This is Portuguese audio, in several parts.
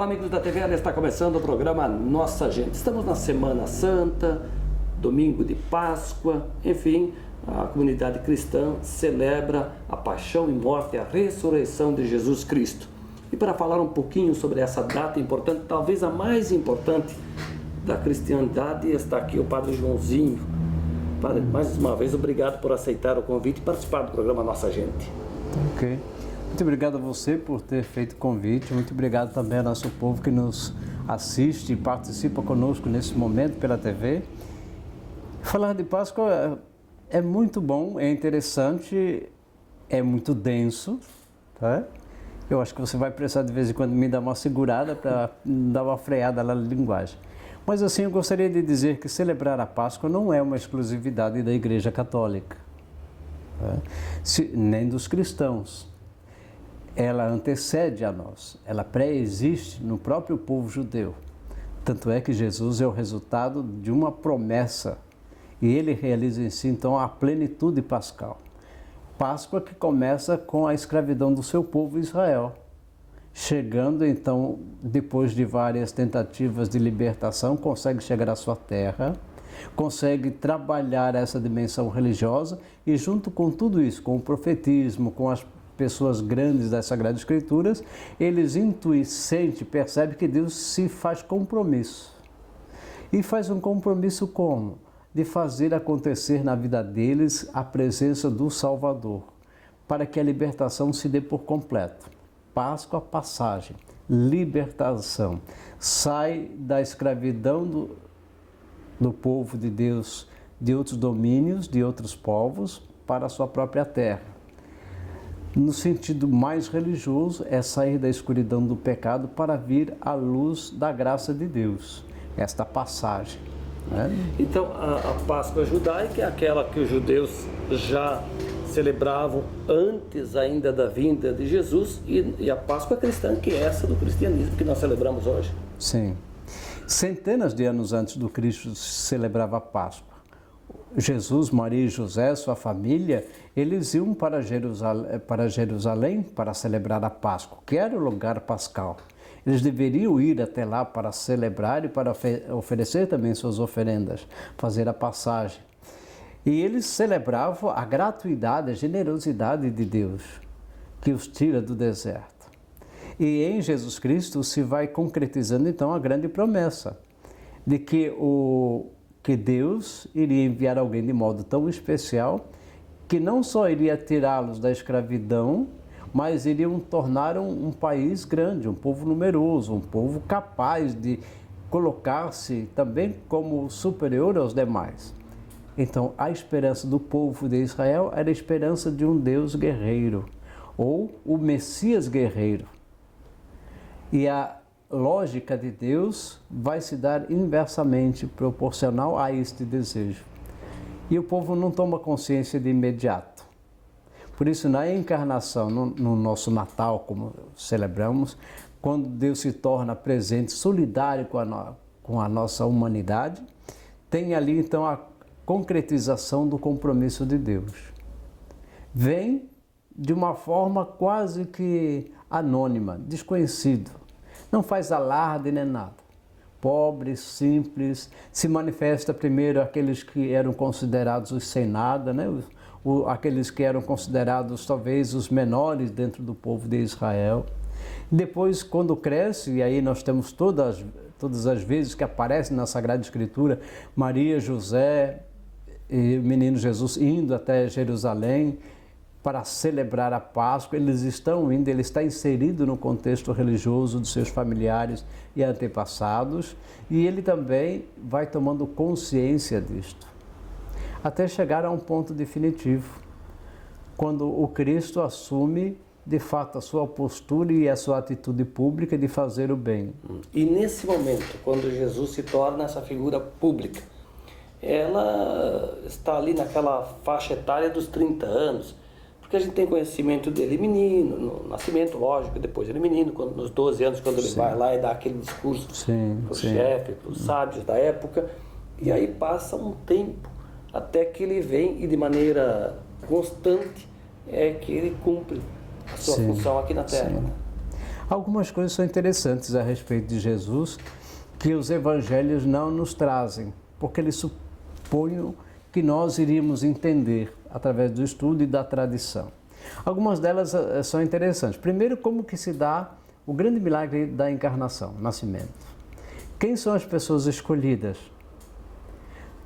Olá, amigos da TVL, está começando o programa Nossa Gente. Estamos na Semana Santa, domingo de Páscoa, enfim, a comunidade cristã celebra a paixão e morte e a ressurreição de Jesus Cristo. E para falar um pouquinho sobre essa data importante, talvez a mais importante da cristianidade, está aqui o Padre Joãozinho. Padre, mais uma vez, obrigado por aceitar o convite e participar do programa Nossa Gente. Ok. Muito obrigado a você por ter feito o convite. Muito obrigado também ao nosso povo que nos assiste e participa conosco nesse momento pela TV. Falar de Páscoa é muito bom, é interessante, é muito denso, tá? Eu acho que você vai precisar de vez em quando me dar uma segurada para dar uma freada na linguagem. Mas assim, eu gostaria de dizer que celebrar a Páscoa não é uma exclusividade da Igreja Católica, tá? Nem dos cristãos. Ela antecede a nós, ela pré-existe no próprio povo judeu. Tanto é que Jesus é o resultado de uma promessa e ele realiza em si, então, a plenitude pascal. Páscoa que começa com a escravidão do seu povo Israel, chegando, então, depois de várias tentativas de libertação, consegue chegar à sua terra, consegue trabalhar essa dimensão religiosa e, junto com tudo isso, com o profetismo, com as pessoas grandes das Sagradas Escrituras, eles intuem, percebem que Deus se faz compromisso. E faz um compromisso como? De fazer acontecer na vida deles a presença do Salvador, para que a libertação se dê por completo. Páscoa, passagem, libertação. Sai da escravidão do povo de Deus, de outros domínios, de outros povos, para a sua própria terra. No sentido mais religioso, é sair da escuridão do pecado para vir à luz da graça de Deus. Esta passagem, né? Então, a Páscoa judaica é aquela que os judeus já celebravam antes ainda da vinda de Jesus, e a Páscoa cristã, que é essa do cristianismo que nós celebramos hoje. Sim. Centenas de anos antes do Cristo se celebrava a Páscoa. Jesus, Maria e José, sua família, eles iam para Jerusalém para celebrar a Páscoa, que era o lugar pascal. Eles deveriam ir até lá para celebrar e para oferecer também suas oferendas, fazer a passagem. E eles celebravam a gratuidade, a generosidade de Deus, que os tira do deserto. E em Jesus Cristo se vai concretizando então a grande promessa de que Deus iria enviar alguém de modo tão especial que não só iria tirá-los da escravidão, mas iriam tornar um país grande, um povo numeroso, um povo capaz de colocar-se também como superior aos demais. Então, a esperança do povo de Israel era a esperança de um Deus guerreiro, ou o Messias guerreiro. E a lógica de Deus vai se dar inversamente proporcional a este desejo. E o povo não toma consciência de imediato. Por isso, na encarnação, no nosso Natal, como celebramos, quando Deus se torna presente, solidário com a nossa humanidade, tem ali então a concretização do compromisso de Deus. Vem de uma forma quase que anônima, desconhecido. Não faz alarde nem nada. Pobre, simples, se manifesta primeiro aqueles que eram considerados os sem nada, né? Aqueles que eram considerados talvez os menores dentro do povo de Israel. Depois, quando cresce, e aí nós temos todas as vezes que aparece na Sagrada Escritura, Maria, José e o menino Jesus indo até Jerusalém para celebrar a Páscoa, eles estão indo, ele está inserido no contexto religioso dos seus familiares e antepassados, e ele também vai tomando consciência disto, até chegar a um ponto definitivo, quando o Cristo assume, de fato, a sua postura e a sua atitude pública de fazer o bem. E nesse momento, quando Jesus se torna essa figura pública, ela está ali naquela faixa etária dos 30 anos, porque a gente tem conhecimento dele menino, no nascimento, lógico, depois ele menino, nos 12 anos, quando ele vai lá e dá aquele discurso para o chefe, para os sábios da época, e aí passa um tempo até que ele vem e de maneira constante é que ele cumpre a sua função aqui na Terra. Algumas coisas são interessantes a respeito de Jesus que os evangelhos não nos trazem, porque eles supõem que nós iríamos entender através do estudo e da tradição. Algumas delas são interessantes. Primeiro, como que se dá o grande milagre da encarnação, o nascimento. Quem são as pessoas escolhidas?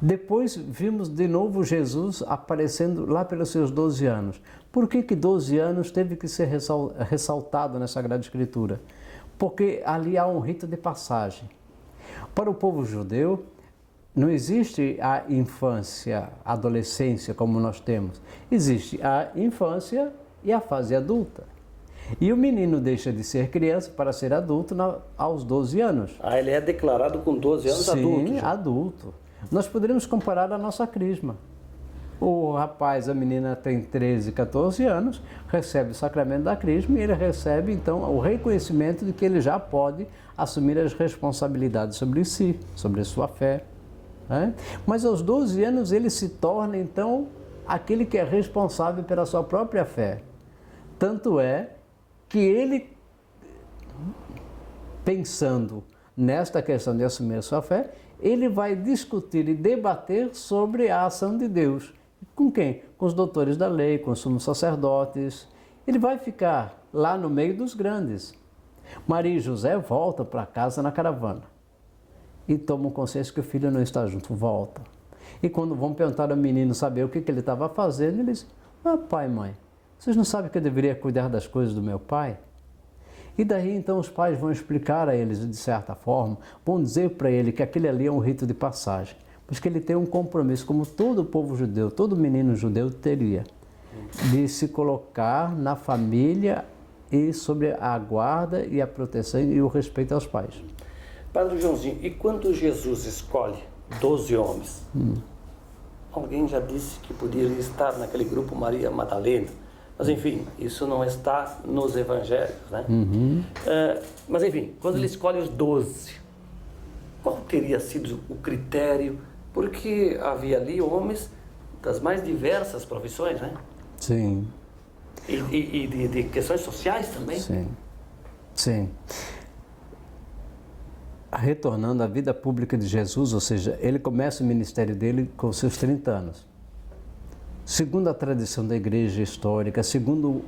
Depois vimos de novo Jesus aparecendo lá pelos seus 12 anos. Por que 12 anos teve que ser ressaltado na Sagrada Escritura? Porque ali há um rito de passagem. Para o povo judeu, não existe a infância, a adolescência como nós temos. Existe a infância e a fase adulta. E o menino deixa de ser criança para ser adulto aos 12 anos. Ah, ele é declarado com 12 anos adulto? Sim, adulto. Nós poderíamos comparar a nossa crisma. O rapaz, a menina tem 13, 14 anos, recebe o sacramento da crisma e ele recebe, então, o reconhecimento de que ele já pode assumir as responsabilidades sobre si, sobre a sua fé. Né? Mas aos 12 anos ele se torna, então, aquele que é responsável pela sua própria fé. Tanto é que ele, pensando nesta questão de assumir a sua fé, ele vai discutir e debater sobre a ação de Deus. Com quem? Com os doutores da lei, com os sumos sacerdotes. Ele vai ficar lá no meio dos grandes. Maria e José voltam para casa na caravana e tomam consciência que o filho não está junto, voltam. E quando vão perguntar ao menino saber o que ele estava fazendo, ele diz: pai e mãe, vocês não sabem que eu deveria cuidar das coisas do meu pai? E daí então os pais vão explicar a eles, de certa forma, vão dizer para ele que aquele ali é um rito de passagem, mas que ele tem um compromisso, como todo o povo judeu, todo menino judeu teria, de se colocar na família e sobre a guarda e a proteção e o respeito aos pais. Padre Joãozinho, e quando Jesus escolhe 12 homens, alguém já disse que poderia estar naquele grupo Maria Madalena, mas enfim, isso não está nos evangelhos, né? Mas enfim, quando ele escolhe os 12, qual teria sido o critério? Porque havia ali homens das mais diversas profissões, né? Sim. E de questões sociais também? Sim. Retornando à vida pública de Jesus, ou seja, ele começa o ministério dele com seus 30 anos. Segundo a tradição da igreja histórica, segundo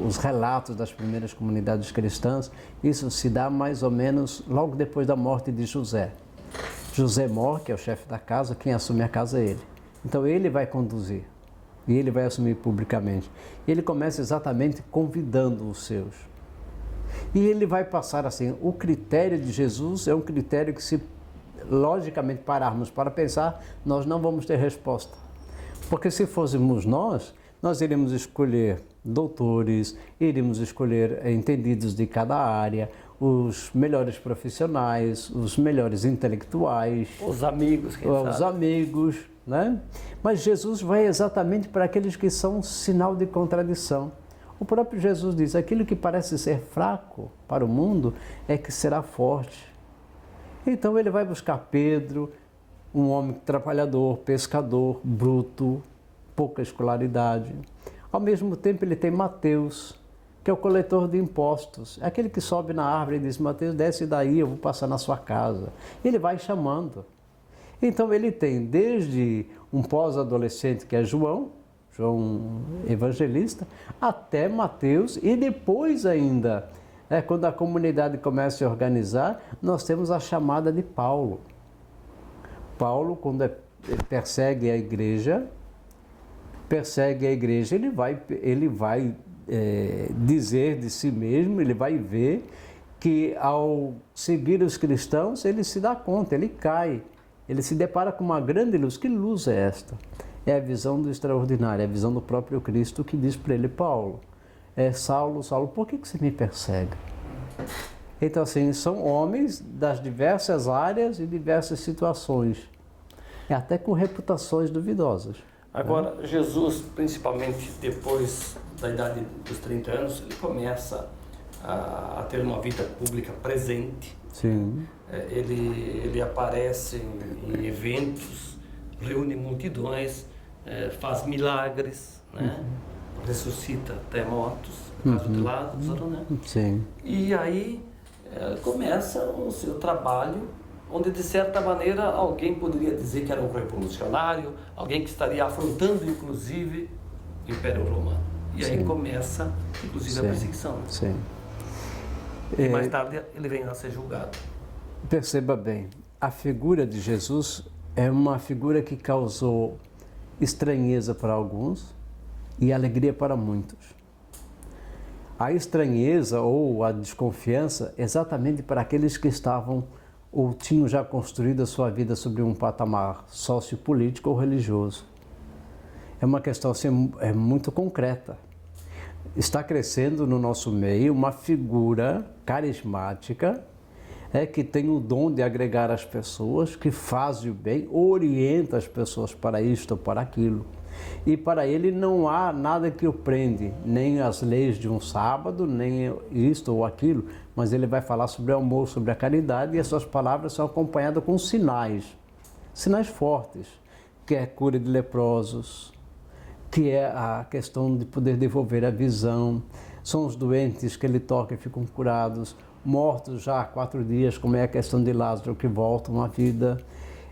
os relatos das primeiras comunidades cristãs, isso se dá mais ou menos logo depois da morte de José. José morre, que é o chefe da casa, quem assume a casa é ele. Então ele vai conduzir e ele vai assumir publicamente. Ele começa exatamente convidando os seus. E ele vai passar assim, o critério de Jesus é um critério que, se logicamente pararmos para pensar, nós não vamos ter resposta. Porque se fôssemos nós iríamos escolher doutores, iríamos escolher entendidos de cada área, os melhores profissionais, os melhores intelectuais, os amigos, né? Mas Jesus vai exatamente para aqueles que são um sinal de contradição. O próprio Jesus diz: aquilo que parece ser fraco para o mundo é que será forte. Então ele vai buscar Pedro, um homem trabalhador, pescador, bruto, pouca escolaridade. Ao mesmo tempo ele tem Mateus, que é o coletor de impostos, aquele que sobe na árvore e diz: Mateus, desce daí, eu vou passar na sua casa. Ele vai chamando. Então ele tem desde um pós-adolescente, que é João Evangelista, até Mateus, e depois ainda, quando a comunidade começa a se organizar, nós temos a chamada de Paulo. Paulo, quando persegue a igreja, ele vai dizer de si mesmo, ele vai ver que ao seguir os cristãos, ele se dá conta, ele cai, ele se depara com uma grande luz. Que luz é esta? É a visão do extraordinário, é a visão do próprio Cristo, que diz para ele: Paulo, Saulo, Saulo, por que você me persegue? Então, assim, são homens das diversas áreas e diversas situações, até com reputações duvidosas. Agora, Jesus, principalmente depois da idade dos 30 anos, ele começa a ter uma vida pública presente. Sim. Ele aparece em eventos, reúne multidões, faz milagres, né? ressuscita até mortos, no caso de Lázaro, né? Sim. E aí começa o seu trabalho, onde de certa maneira alguém poderia dizer que era um revolucionário, alguém que estaria afrontando inclusive o Império Romano. E aí começa inclusive a perseguição. Sim. E mais tarde ele vem a ser julgado. Perceba bem, a figura de Jesus é uma figura que causou estranheza para alguns e alegria para muitos. A estranheza ou a desconfiança exatamente para aqueles que estavam ou tinham já construído a sua vida sobre um patamar sociopolítico ou religioso. É uma questão assim, muito concreta. Está crescendo no nosso meio uma figura carismática que tem o dom de agregar as pessoas, que faz o bem, orienta as pessoas para isto ou para aquilo. E para ele não há nada que o prende, nem as leis de um sábado, nem isto ou aquilo, mas ele vai falar sobre o amor, sobre a caridade, e as suas palavras são acompanhadas com sinais fortes, que é a cura de leprosos, que é a questão de poder devolver a visão, são os doentes que ele toca e ficam curados, mortos já há 4 dias, como é a questão de Lázaro, que voltam à vida.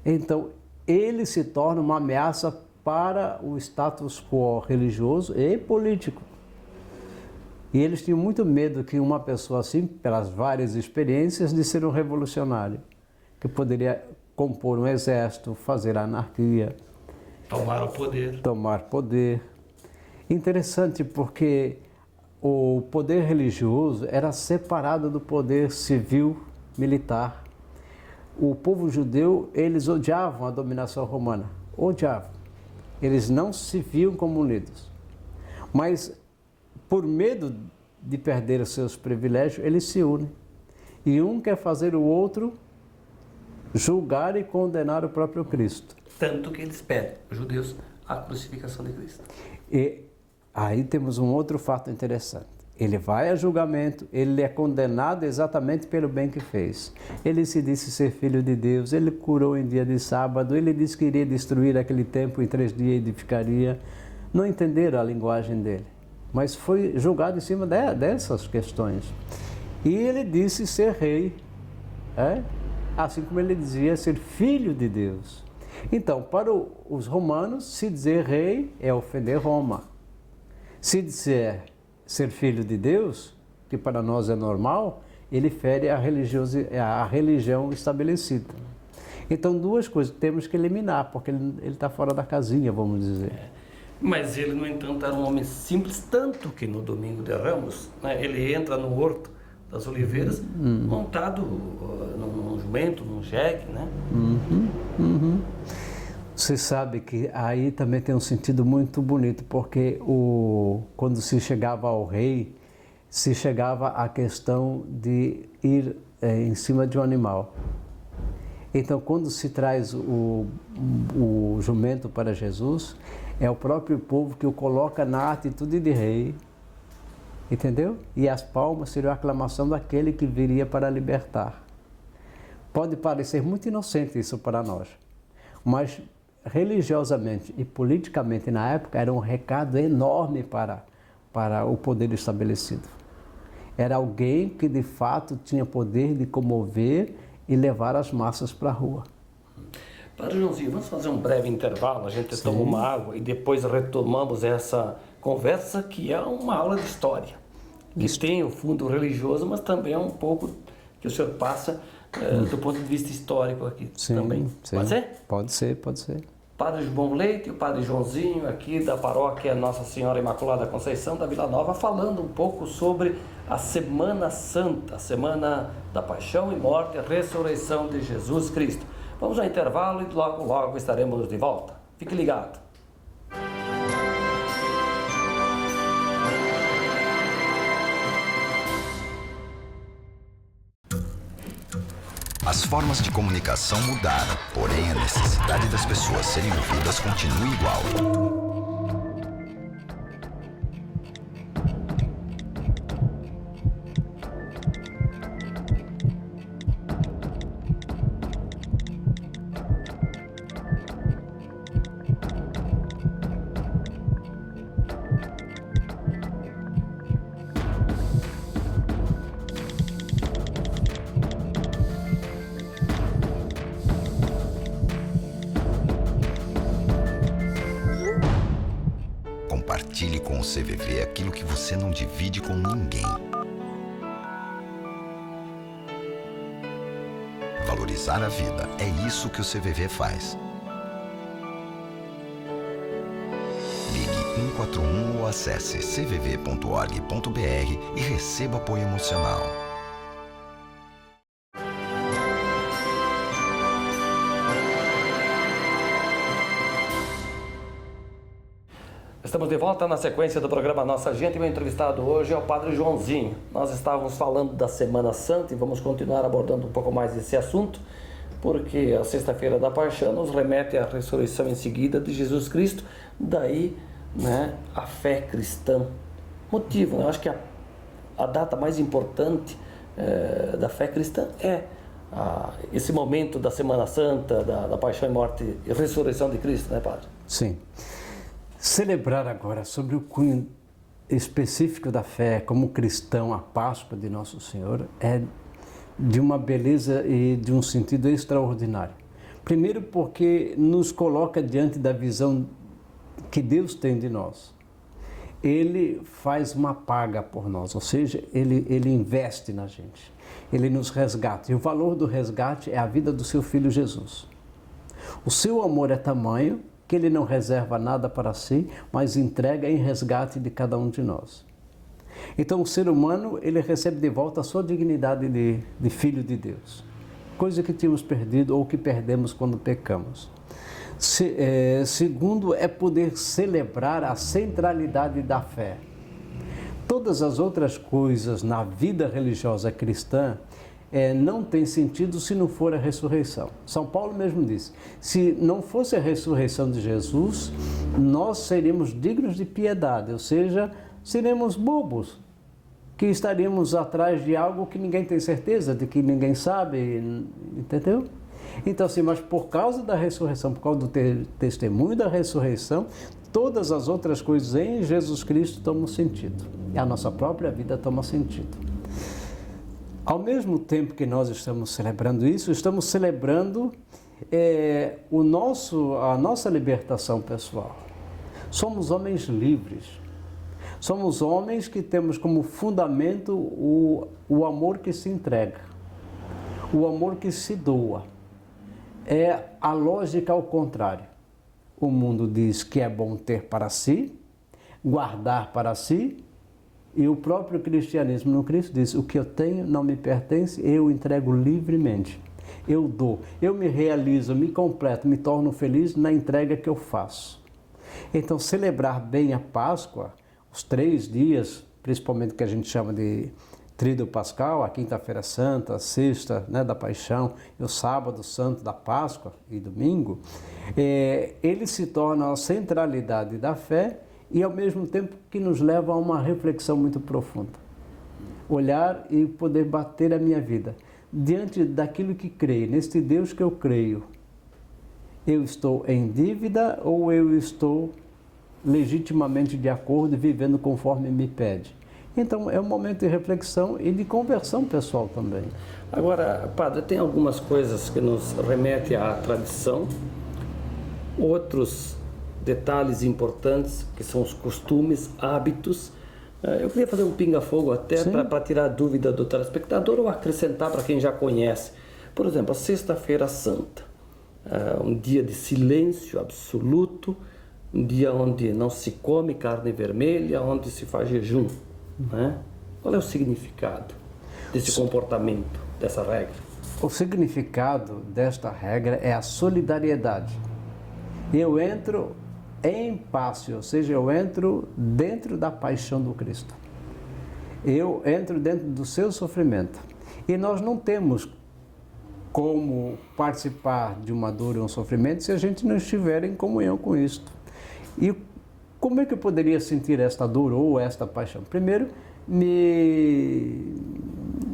Então, ele se torna uma ameaça para o status quo religioso e político. E eles tinham muito medo que uma pessoa assim, pelas várias experiências, de ser um revolucionário, que poderia compor um exército, fazer anarquia, tomar poder. Interessante porque o poder religioso era separado do poder civil militar. O povo judeu, eles odiavam a dominação romana, odiavam. Eles não se viam como unidos. Mas, por medo de perder os seus privilégios, eles se unem. E um quer fazer o outro julgar e condenar o próprio Cristo. Tanto que eles pedem, os judeus, a crucificação de Cristo. E aí temos um outro fato interessante. Ele vai a julgamento, ele é condenado exatamente pelo bem que fez. Ele se disse ser filho de Deus, ele curou em dia de sábado, ele disse que iria destruir aquele templo em 3 dias e edificaria. Não entenderam a linguagem dele, mas foi julgado em cima dessas questões. E ele disse ser rei, assim como ele dizia ser filho de Deus. Então, para os romanos, se dizer rei é ofender Roma. Se dizer ser filho de Deus, que para nós é normal, ele fere a religião estabelecida. Então, 2 coisas temos que eliminar, porque ele está fora da casinha, vamos dizer. Mas ele, no entanto, era um homem simples, tanto que no domingo de Ramos, ele entra no Horto das Oliveiras, montado num jumento, num jegue, né? Você sabe que aí também tem um sentido muito bonito, porque quando se chegava ao rei, se chegava à questão de ir em cima de um animal. Então, quando se traz o jumento para Jesus, é o próprio povo que o coloca na atitude de rei, entendeu? E as palmas seriam a aclamação daquele que viria para libertar. Pode parecer muito inocente isso para nós, mas religiosamente e politicamente na época era um recado enorme para o poder estabelecido. Era alguém que de fato tinha poder de comover e levar as massas para a rua. Padre Joãozinho, vamos fazer um breve intervalo, a gente toma uma água e depois retomamos essa conversa que é uma aula de história, que tem o fundo religioso, mas também é um pouco que o senhor passa do ponto de vista histórico aqui também. Pode ser? Pode ser, pode ser. Padre João Leite e o Padre Joãozinho aqui da paróquia Nossa Senhora Imaculada Conceição da Vila Nova, falando um pouco sobre a Semana Santa, a Semana da Paixão e Morte e Ressurreição de Jesus Cristo. Vamos ao intervalo e logo, logo estaremos de volta. Fique ligado. As formas de comunicação mudaram, porém a necessidade das pessoas serem ouvidas continua igual. com o CVV aquilo que você não divide com ninguém. Valorizar a vida, é isso que o CVV faz. Ligue 141 ou acesse cvv.org.br e receba apoio emocional. Estamos de volta na sequência do programa Nossa Gente. Meu entrevistado hoje é o Padre Joãozinho. Nós estávamos falando da Semana Santa e vamos continuar abordando um pouco mais esse assunto, porque a Sexta-feira da Paixão nos remete à ressurreição em seguida de Jesus Cristo, daí, né, a fé cristã. Motivo, né? Eu acho que a data mais importante da fé cristã é esse momento da Semana Santa, da Paixão e Morte e Ressurreição de Cristo, né, Padre? Sim. Celebrar agora sobre o cunho específico da fé como cristão, a Páscoa de Nosso Senhor, é de uma beleza e de um sentido extraordinário. Primeiro porque nos coloca diante da visão que Deus tem de nós. Ele faz uma paga por nós, ou seja, ele investe na gente, ele nos resgata. E o valor do resgate é a vida do seu Filho Jesus. O seu amor é tamanho que ele não reserva nada para si, mas entrega em resgate de cada um de nós. Então o ser humano, ele recebe de volta a sua dignidade de filho de Deus, coisa que tínhamos perdido ou que perdemos quando pecamos. Segundo, é poder celebrar a centralidade da fé. Todas as outras coisas na vida religiosa cristã não tem sentido se não for a ressurreição. São Paulo mesmo disse, se não fosse a ressurreição de Jesus, nós seríamos dignos de piedade, ou seja, seremos bobos, que estaríamos atrás de algo que ninguém tem certeza, de que ninguém sabe, entendeu? Então assim, mas por causa da ressurreição, por causa do testemunho da ressurreição, todas as outras coisas em Jesus Cristo tomam sentido, e a nossa própria vida toma sentido. Ao mesmo tempo que nós estamos celebrando isso, estamos celebrando a nossa libertação pessoal. Somos homens livres. Somos homens que temos como fundamento o amor que se entrega, o amor que se doa. É a lógica ao contrário. O mundo diz que é bom ter para si, guardar para si, e o próprio cristianismo no Cristo diz, o que eu tenho não me pertence, eu entrego livremente. Eu dou, eu me realizo, me completo, me torno feliz na entrega que eu faço. Então, celebrar bem a Páscoa, os 3 dias, principalmente que a gente chama de Tríduo Pascal, a Quinta-feira Santa, a Sexta, né, da Paixão, e o Sábado Santo da Páscoa e Domingo, ele se torna a centralidade da fé e ao mesmo tempo que nos leva a uma reflexão muito profunda. Olhar e poder bater a minha vida diante daquilo que creio, neste Deus que eu creio. Eu estou em dívida ou eu estou legitimamente de acordo e vivendo conforme me pede? Então é um momento de reflexão e de conversão pessoal também. Agora, Padre, tem algumas coisas que nos remetem à tradição, outros detalhes importantes, que são os costumes, hábitos. Eu queria fazer um pinga-fogo até para tirar a dúvida do telespectador ou acrescentar para quem já conhece. Por exemplo, a Sexta-feira Santa, um dia de silêncio absoluto, um dia onde não se come carne vermelha, onde se faz jejum, né? Qual é o significado desse comportamento, dessa regra? O significado desta regra é a solidariedade. Eu entro em passe, ou seja, eu entro dentro da paixão do Cristo. Eu entro dentro do seu sofrimento. E nós não temos como participar de uma dor e um sofrimento se a gente não estiver em comunhão com isto. E como é que eu poderia sentir esta dor ou esta paixão? Primeiro, me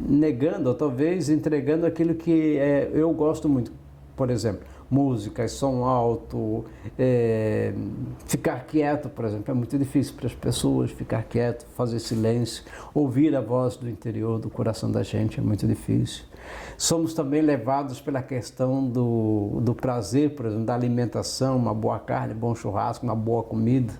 negando, ou talvez entregando aquilo que eu gosto muito. Por exemplo, música, som alto, ficar quieto, por exemplo, é muito difícil para as pessoas ficar quieto, fazer silêncio, ouvir a voz do interior, do coração da gente, é muito difícil. Somos também levados pela questão do prazer, por exemplo, da alimentação, uma boa carne, bom churrasco, uma boa comida.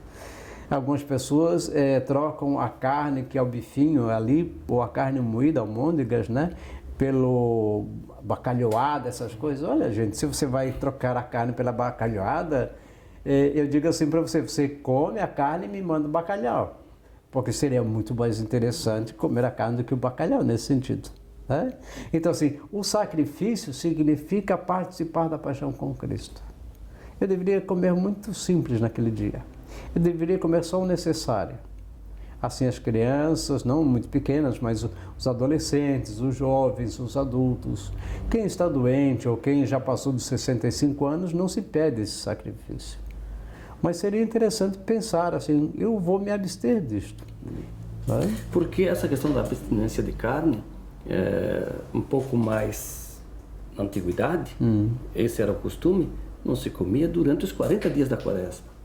Algumas pessoas trocam a carne, que é o bifinho ali, ou a carne moída, almôndegas, né? Pelo bacalhoada, essas coisas. Olha, gente, se você vai trocar a carne pela bacalhoada, eu digo assim para você, você come a carne e me manda o bacalhau. Porque seria muito mais interessante comer a carne do que o bacalhau, nesse sentido. Né? Então, assim, o sacrifício significa participar da paixão com Cristo. Eu deveria comer muito simples naquele dia. Eu deveria comer só o necessário. Assim, as crianças, não muito pequenas, mas os adolescentes, os jovens, os adultos. Quem está doente ou quem já passou dos 65 anos, não se pede esse sacrifício. Mas seria interessante pensar assim, eu vou me abster disto. Né? Porque essa questão da abstinência de carne, um pouco mais na antiguidade, esse era o costume, não se comia durante os 40 dias da quaresma.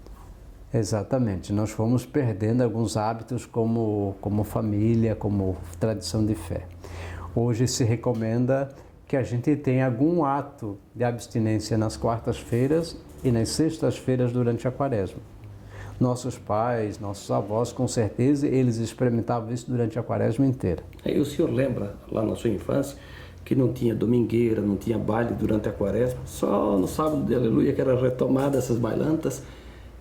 Exatamente, nós fomos perdendo alguns hábitos como família, como tradição de fé. Hoje se recomenda que a gente tenha algum ato de abstinência nas quartas-feiras e nas sextas-feiras durante a quaresma. Nossos pais, nossos avós, com certeza, eles experimentavam isso durante a quaresma inteira. E o senhor lembra, lá na sua infância, que não tinha domingueira, não tinha baile durante a quaresma, só no sábado de aleluia que era retomada essas bailantas,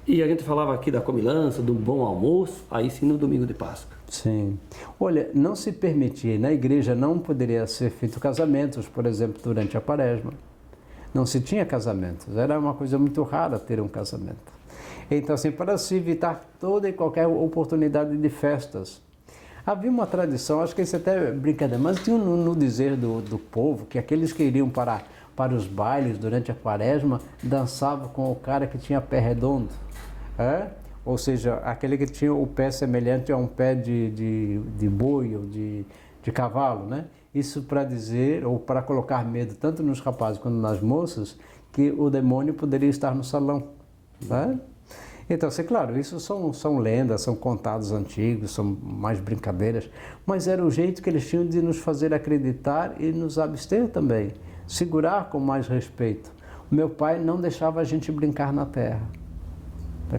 e a gente falava aqui da comilança, do bom almoço, aí sim no domingo de Páscoa. Sim. Olha, não se permitia, na igreja não poderia ser feito casamentos, por exemplo, durante a quaresma. Não se tinha casamentos, era uma coisa muito rara ter um casamento. Então, assim, para se evitar toda e qualquer oportunidade de festas. Havia uma tradição, acho que isso até é brincadeira, mas tinha no dizer do povo que aqueles que iriam para os bailes durante a quaresma dançavam com o cara que tinha pé redondo. Ou seja, aquele que tinha o pé semelhante a um pé de boi ou de cavalo, né? Isso para dizer, ou para colocar medo tanto nos rapazes quanto nas moças, que o demônio poderia estar no salão. Né? Então, assim, claro, isso são lendas, são contados antigos, são mais brincadeiras, mas era o jeito que eles tinham de nos fazer acreditar e nos abster também, segurar com mais respeito. O meu pai não deixava a gente brincar na terra.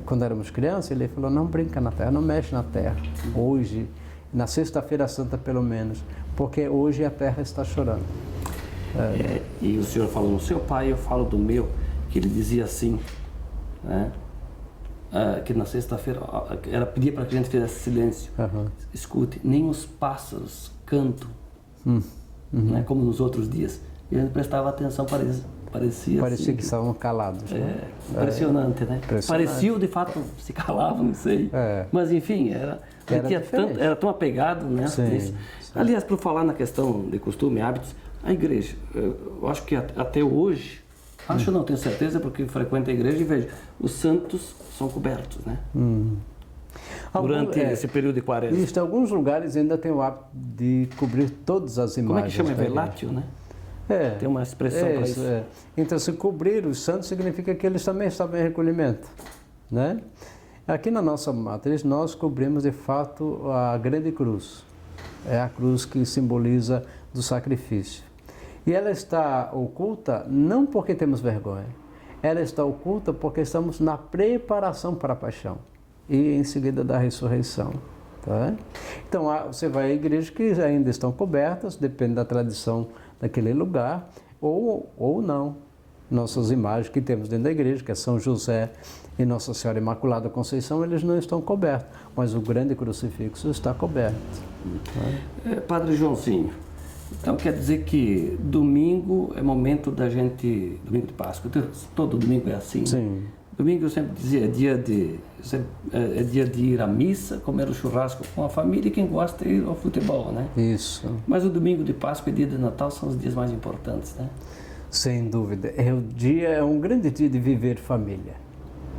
Quando éramos crianças, ele falou, não brinca na terra, não mexe na terra. Hoje, na sexta-feira santa pelo menos, porque hoje a terra está chorando. E o senhor falou no seu pai, eu falo do meu, que ele dizia assim, né? Que na sexta-feira ela pedia para que a gente fizesse silêncio. Escute, nem os pássaros cantam, né? Como nos outros dias. E a gente prestava atenção, parecia assim, que estavam calados. Né? Impressionante, né? Parecia, de fato, se calavam, não sei. Mas, enfim, era tão apegado, né? Sim. Aliás, por falar na questão de costume, hábitos, a igreja, eu acho que até hoje, não tenho certeza, porque frequento a igreja e vejo, os santos são cobertos, né? Durante esse período de quaresma. Isso, em alguns lugares ainda tem o hábito de cobrir todas as imagens. Como é que chama? Velatio, né? Tem uma expressão para isso. Então, se cobrir os santos significa que eles também estavam em recolhimento, né? Aqui na nossa matriz, nós cobrimos de fato a grande cruz. É a cruz que simboliza do sacrifício. E ela está oculta não porque temos vergonha, ela está oculta porque estamos na preparação para a paixão e em seguida da ressurreição. Tá? Então, você vai a igrejas que ainda estão cobertas, depende da tradição daquele lugar, ou não. Nossas imagens que temos dentro da igreja, que é São José e Nossa Senhora Imaculada Conceição, eles não estão cobertos, mas o grande crucifixo está coberto. Padre Joãozinho, então quer dizer que domingo é momento da gente, domingo de Páscoa, todo domingo é assim? Sim. Domingo eu sempre dizia, é dia de ir à missa, comer o churrasco com a família e quem gosta ir ao futebol, né? Isso. Mas o domingo de Páscoa e dia de Natal são os dias mais importantes, né? Sem dúvida. É um grande dia de viver família.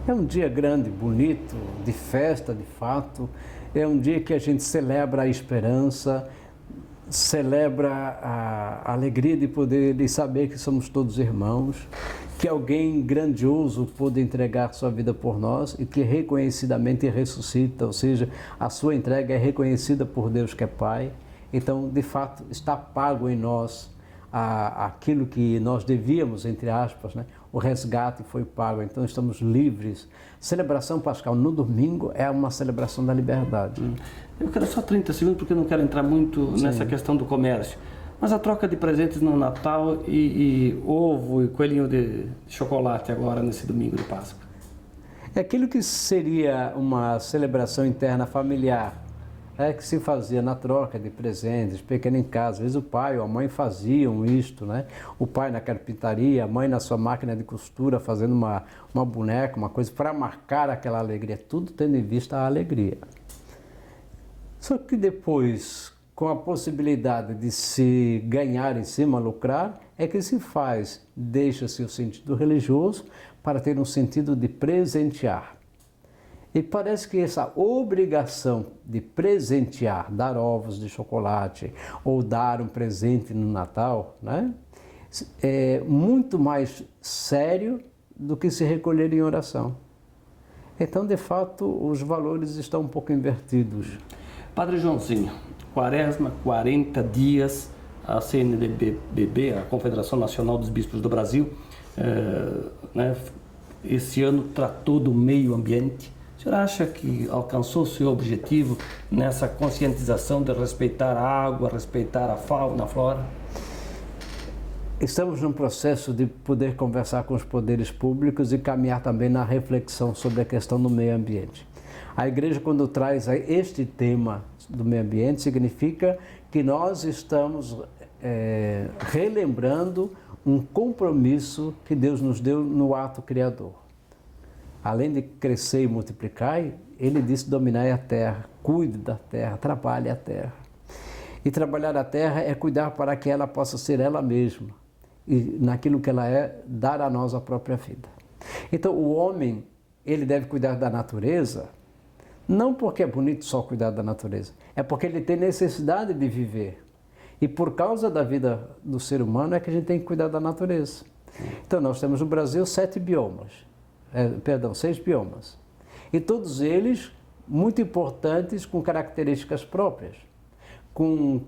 É um dia grande, bonito, de festa, de fato. É um dia que a gente celebra a esperança, celebra a alegria de poder de saber que somos todos irmãos, que alguém grandioso pôde entregar sua vida por nós e que reconhecidamente ressuscita, ou seja, a sua entrega é reconhecida por Deus que é Pai. Então, de fato, está pago em nós aquilo que nós devíamos, entre aspas, né? o resgate foi pago, então estamos livres. Celebração pascal no domingo é uma celebração da liberdade. Eu quero só 30 segundos, porque eu não quero entrar muito nessa questão do comércio. Mas a troca de presentes no Natal e ovo e coelhinho de chocolate agora nesse domingo de Páscoa. É aquilo que seria uma celebração interna familiar, que se fazia na troca de presentes, pequeno em casa. Às vezes o pai ou a mãe faziam isto, né? O pai na carpintaria, a mãe na sua máquina de costura, fazendo uma boneca, uma coisa para marcar aquela alegria, tudo tendo em vista a alegria. Só que depois, com a possibilidade de se ganhar em cima, lucrar, é que se faz, deixa-se o sentido religioso para ter um sentido de presentear. E parece que essa obrigação de presentear, dar ovos de chocolate ou dar um presente no Natal, né, é muito mais sério do que se recolher em oração. Então, de fato, os valores estão um pouco invertidos. Padre Joãozinho, Quaresma, 40 dias, a CNBB, a Confederação Nacional dos Bispos do Brasil, esse ano tratou do meio ambiente. O senhor acha que alcançou o seu objetivo nessa conscientização de respeitar a água, respeitar a fauna, a flora? Estamos num processo de poder conversar com os poderes públicos e caminhar também na reflexão sobre a questão do meio ambiente. A Igreja, quando traz este tema do meio ambiente, significa que nós estamos relembrando um compromisso que Deus nos deu no ato criador. Além de crescer e multiplicar, Ele disse: dominai a terra, cuide da terra, trabalhe a terra. E trabalhar a terra é cuidar para que ela possa ser ela mesma. E naquilo que ela é, dar a nós a própria vida. Então o homem, ele deve cuidar da natureza, não porque é bonito só cuidar da natureza, é porque ele tem necessidade de viver. E por causa da vida do ser humano é que a gente tem que cuidar da natureza. Então nós temos no Brasil 6 biomas. E todos eles muito importantes, com características próprias, com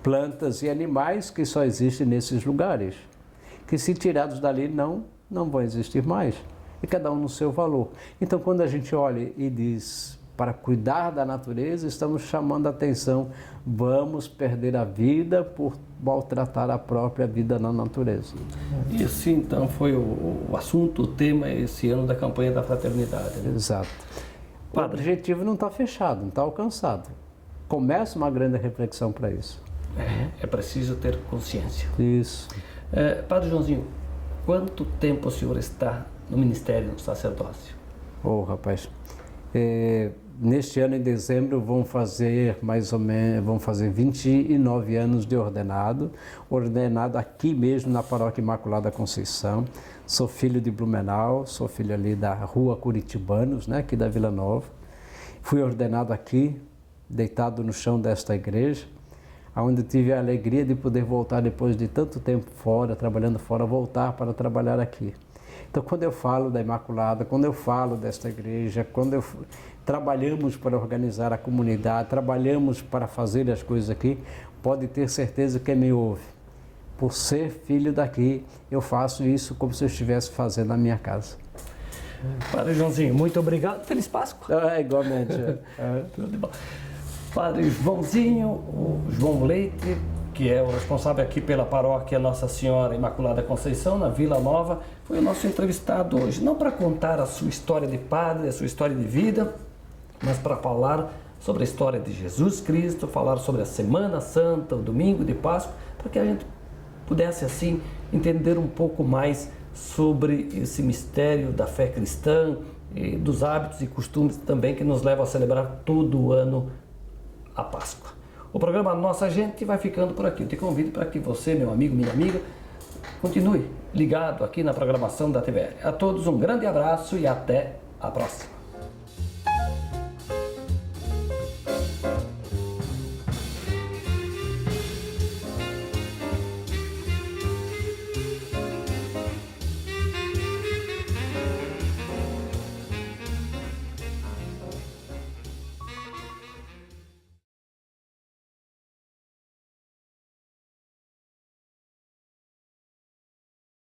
plantas e animais que só existem nesses lugares, que se tirados dali não vão existir mais, e cada um no seu valor. Então quando a gente olha e diz para cuidar da natureza, estamos chamando a atenção, vamos perder a vida por maltratar a própria vida na natureza. Esse então foi o assunto, o tema esse ano da campanha da fraternidade, né? Exato. O objetivo não está fechado, não está alcançado. Começa uma grande reflexão para isso. É preciso ter consciência. Isso. Padre Joãozinho, quanto tempo o senhor está no ministério do sacerdócio? Rapaz, neste ano, em dezembro, vão fazer 29 anos de ordenado aqui mesmo na Paróquia Imaculada Conceição. Sou filho de Blumenau, sou filho ali da Rua Curitibanos, né, aqui da Vila Nova. Fui ordenado aqui, deitado no chão desta igreja, onde tive a alegria de poder voltar depois de tanto tempo fora, trabalhando fora, voltar para trabalhar aqui. Então, quando eu falo da Imaculada, quando eu falo desta igreja, trabalhamos para organizar a comunidade, trabalhamos para fazer as coisas aqui, pode ter certeza que quem me ouve, por ser filho daqui, eu faço isso como se eu estivesse fazendo na minha casa. Padre Joãozinho, muito obrigado. Feliz Páscoa. Igualmente. Tudo de bom. Padre Joãozinho, o João Leite, que é o responsável aqui pela paróquia Nossa Senhora Imaculada Conceição, na Vila Nova, foi o nosso entrevistado hoje. Não para contar a sua história de padre, a sua história de vida, mas para falar sobre a história de Jesus Cristo, falar sobre a Semana Santa, o domingo de Páscoa, para que a gente pudesse assim entender um pouco mais sobre esse mistério da fé cristã, e dos hábitos e costumes também que nos levam a celebrar todo o ano a Páscoa. O programa Nossa Gente vai ficando por aqui. Eu te convido para que você, meu amigo, minha amiga, continue ligado aqui na programação da TVL. A todos um grande abraço e até a próxima.